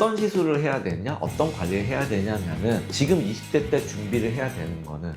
어떤 시술을 해야 되냐, 어떤 관리를 해야 되냐면은 지금 20대 때 준비를 해야 되는 거는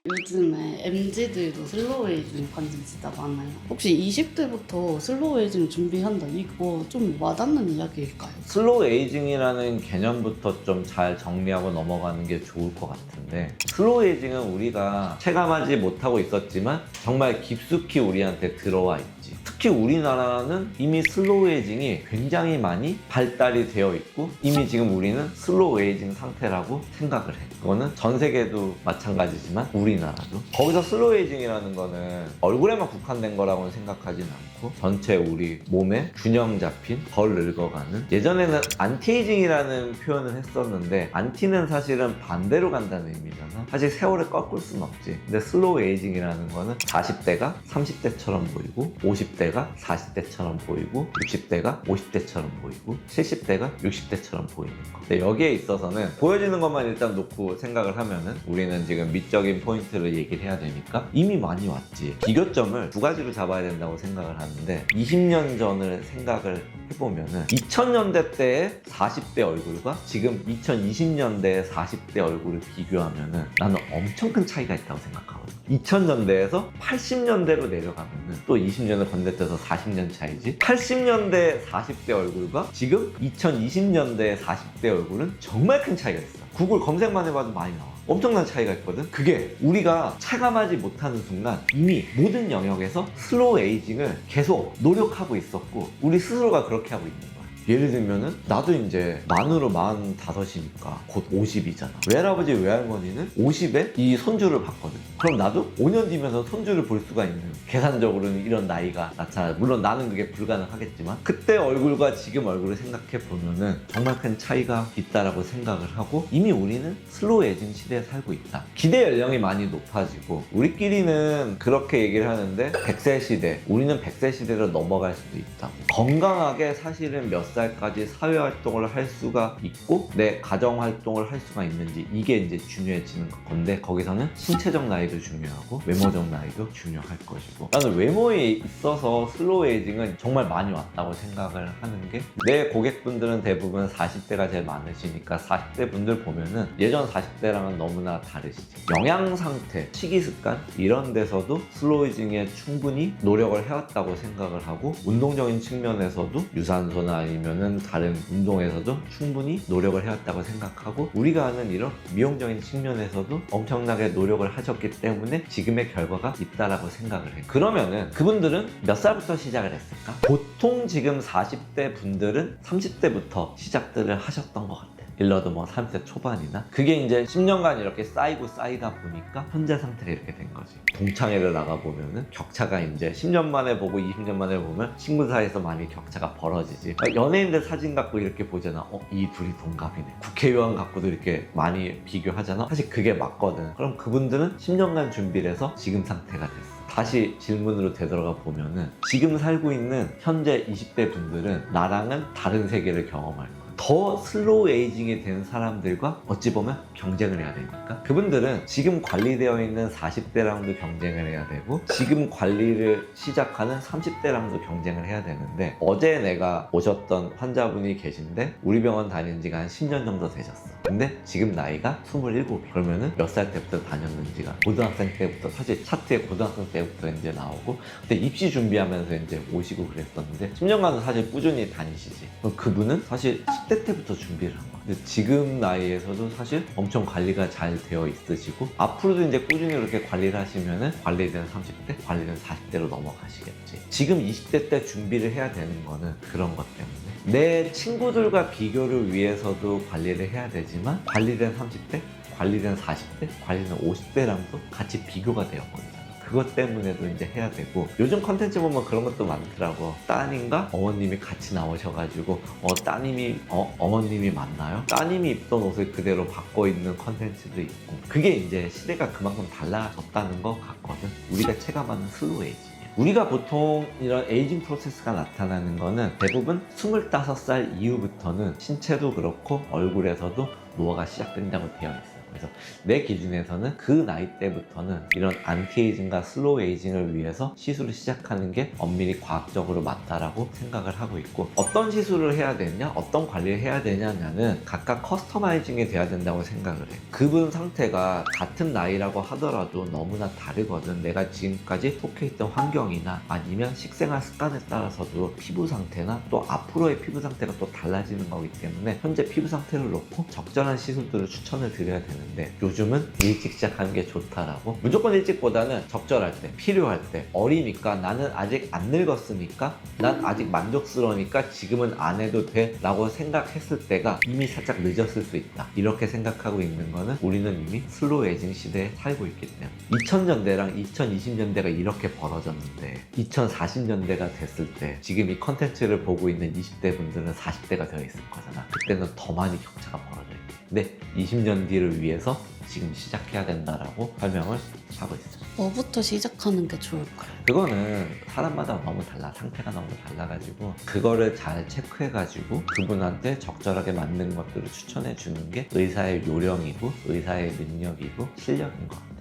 요즘에 MZ들도 슬로우 에이징 관심 진짜 많아요. 혹시 20대부터 슬로우 에이징 준비한다, 이거 좀 와닿는 이야기일까요? 슬로우 에이징이라는 개념부터 좀 잘 정리하고 넘어가는 게 좋을 것 같은데, 슬로우 에이징은 우리가 체감하지 못하고 있었지만 정말 깊숙이 우리한테 들어와 있지. 특히 우리나라는 이미 슬로우 에이징이 굉장히 많이 발달이 되어 있고 이미 지금 우리는 슬로우 에이징 상태라고 생각을 해. 그거는 전 세계도 마찬가지지만 우리나라도. 거기서 슬로우 에이징이라는 거는 얼굴에만 국한된 거라고는 생각하진 않고 전체 우리 몸에 균형 잡힌 덜 늙어가는, 예전에는 안티에이징이라는 표현을 했었는데 안티는 사실은 반대로 간다는 의미잖아. 사실 세월을 꺾을 순 없지. 근데 슬로우 에이징이라는 거는 40대가 30대처럼 보이고 50대가 40대처럼 보이고 60대가 50대처럼 보이고 70대가 60대처럼 보이는 거. 근데 여기에 있어서는 보여지는 것만 일단 놓고 생각을 하면은 우리는 지금 미적인 포인트를 얘기를 해야 되니까 이미 많이 왔지. 비교점을 두 가지로 잡아야 된다고 생각을 하는데, 20년 전을 생각을 해보면은 2000년대 때의 40대 얼굴과 지금 2020년대의 40대 얼굴을 비교하면은 나는 엄청 큰 차이가 있다고 생각하거든. 2000년대에서 80년대로 내려가면은 또 20년을 건너뛰어서 40년 차이지. 80년대 40대 얼굴과 지금 2020년대 40대 얼굴은 정말 큰 차이가 있어. 구글 검색만 해봐도 많이 나와. 엄청난 차이가 있거든. 그게 우리가 체감하지 못하는 순간 이미 모든 영역에서 슬로우 에이징을 계속 노력하고 있었고 우리 스스로가 그렇게 하고 있는 거야. 예를 들면은 나도 이제 만으로 45이니까 곧 50이잖아. 외할아버지 외할머니는 50에 이 손주를 봤거든. 그럼 나도 5년 뒤면서 손주를 볼 수가 있는, 계산적으로는 이런 나이가 나타나. 물론 나는 그게 불가능하겠지만 그때 얼굴과 지금 얼굴을 생각해 보면은 정말 큰 차이가 있다라고 생각을 하고 이미 우리는 슬로우 에이징 시대에 살고 있다. 기대 연령이 많이 높아지고 우리끼리는 그렇게 얘기를 하는데 100세 시대, 우리는 100세 시대로 넘어갈 수도 있다. 건강하게 사실은 몇 살까지 사회활동을 할 수가 있고 내 가정활동을 할 수가 있는지, 이게 이제 중요해지는 건데 거기서는 신체적 나이도 중요하고 외모적 나이도 중요할 것이고, 나는 외모에 있어서 슬로우 에이징은 정말 많이 왔다고 생각을 하는 게, 내 고객분들은 대부분 40대가 제일 많으시니까 40대 분들 보면은 예전 40대랑은 너무나 다르시지. 영양 상태, 식이 습관 이런 데서도 슬로우 에이징에 충분히 노력을 해왔다고 생각을 하고, 운동적인 측면에서도 유산소나 아니면은 다른 운동에서도 충분히 노력을 해왔다고 생각하고, 우리가 아는 이런 미용적인 측면에서도 엄청나게 노력을 하셨기 때문에 지금의 결과가 있다라고 생각을 해. 그러면은 그분들은 몇 살부터 시작을 했을까? 보통 지금 40대 분들은 30대부터 시작들을 하셨던 것 같아. 일러도 뭐 30대 초반이나. 그게 이제 10년간 이렇게 쌓이고 쌓이다 보니까 현재 상태가 이렇게 된 거지. 동창회를 나가보면은 격차가 이제 10년 만에 보고 20년 만에 보면 친구 사이에서 많이 격차가 벌어지지. 그러니까 연예인들 사진 갖고 이렇게 보잖아. 이 둘이 동갑이네. 국회의원 갖고도 이렇게 많이 비교하잖아. 사실 그게 맞거든. 그럼 그분들은 10년간 준비를 해서 지금 상태가 됐어. 다시 질문으로 되돌아가 보면은 지금 살고 있는 현재 20대 분들은 나랑은 다른 세계를 경험할 거야. 더 슬로우 에이징이 된 사람들과 어찌 보면 경쟁을 해야 되니까 그분들은 지금 관리되어 있는 40대랑도 경쟁을 해야 되고 지금 관리를 시작하는 30대랑도 경쟁을 해야 되는데, 어제 내가 오셨던 환자분이 계신데 우리 병원 다닌 지가 한 10년 정도 되셨어. 근데 지금 나이가 27이야. 그러면은 몇 살 때부터 다녔는지가 고등학생 때부터, 사실 차트에 고등학생 때부터 이제 나오고, 그때 입시 준비하면서 이제 오시고 그랬었는데 10년간은 사실 꾸준히 다니시지. 그럼 그분은 사실 10대 때부터 준비를 한 거야. 근데 지금 나이에서도 사실 엄청 관리가 잘 되어 있으시고 앞으로도 이제 꾸준히 그렇게 관리를 하시면은 관리된 30대, 관리된 40대로 넘어가시겠지. 지금 20대 때 준비를 해야 되는 거는 그런 것 때문에 내 친구들과 비교를 위해서도 관리를 해야 되지만 관리된 30대, 관리된 40대, 관리된 50대랑도 같이 비교가 되어버리잖아. 그것 때문에도 이제 해야 되고, 요즘 컨텐츠 보면 그런 것도 많더라고. 따님과 어머님이 같이 나오셔가지고 따님이 어머님이 맞나요? 따님이 입던 옷을 그대로 바꿔 입는 컨텐츠도 있고, 그게 이제 시대가 그만큼 달라졌다는 것 같거든. 우리가 체감하는 슬로우 에이징. 우리가 보통 이런 에이징 프로세스가 나타나는 거는 대부분 25살 이후부터는 신체도 그렇고 얼굴에서도 노화가 시작된다고 되어 있어요. 그래서 내 기준에서는 그 나이 때부터는 이런 안티에이징과 슬로우 에이징을 위해서 시술을 시작하는 게 엄밀히 과학적으로 맞다라고 생각을 하고 있고, 어떤 시술을 해야 되냐, 어떤 관리를 해야 되냐는 각각 커스터마이징이 돼야 된다고 생각을 해. 그분 상태가 같은 나이라고 하더라도 너무나 다르거든. 내가 지금까지 속해 있던 환경이나 아니면 식생활 습관에 따라서도 피부 상태나 또 앞으로의 피부 상태가 또 달라지는 거기 때문에 현재 피부 상태를 놓고 적절한 시술들을 추천을 드려야 되는데, 요즘은 일찍 시작하는 게 좋다라고. 무조건 일찍보다는 적절할 때, 필요할 때, 어리니까, 나는 아직 안 늙었으니까, 난 아직 만족스러우니까 지금은 안 해도 돼 라고 생각했을 때가 이미 살짝 늦었을 수 있다. 이렇게 생각하고 있는 거는 우리는 이미 슬로우 에이징 시대에 살고 있기 때문에. 2000년대랑 2020년대가 이렇게 벌어졌는데 2040년대가 됐을 때 지금 이 컨텐츠를 보고 있는 20대 분들은 40대가 되어 있을 거잖아. 그때는 더 많이 격차가 벌어져 있대. 근데 20년 뒤를 위해서 지금 시작해야 된다라고 설명을 하고 있어요. 뭐부터 시작하는 게 좋을까요? 그거는 사람마다 너무 달라. 상태가 너무 달라가지고 그거를 잘 체크해가지고 그분한테 적절하게 맞는 것들을 추천해 주는 게 의사의 요령이고 의사의 능력이고 실력인 것 같아요.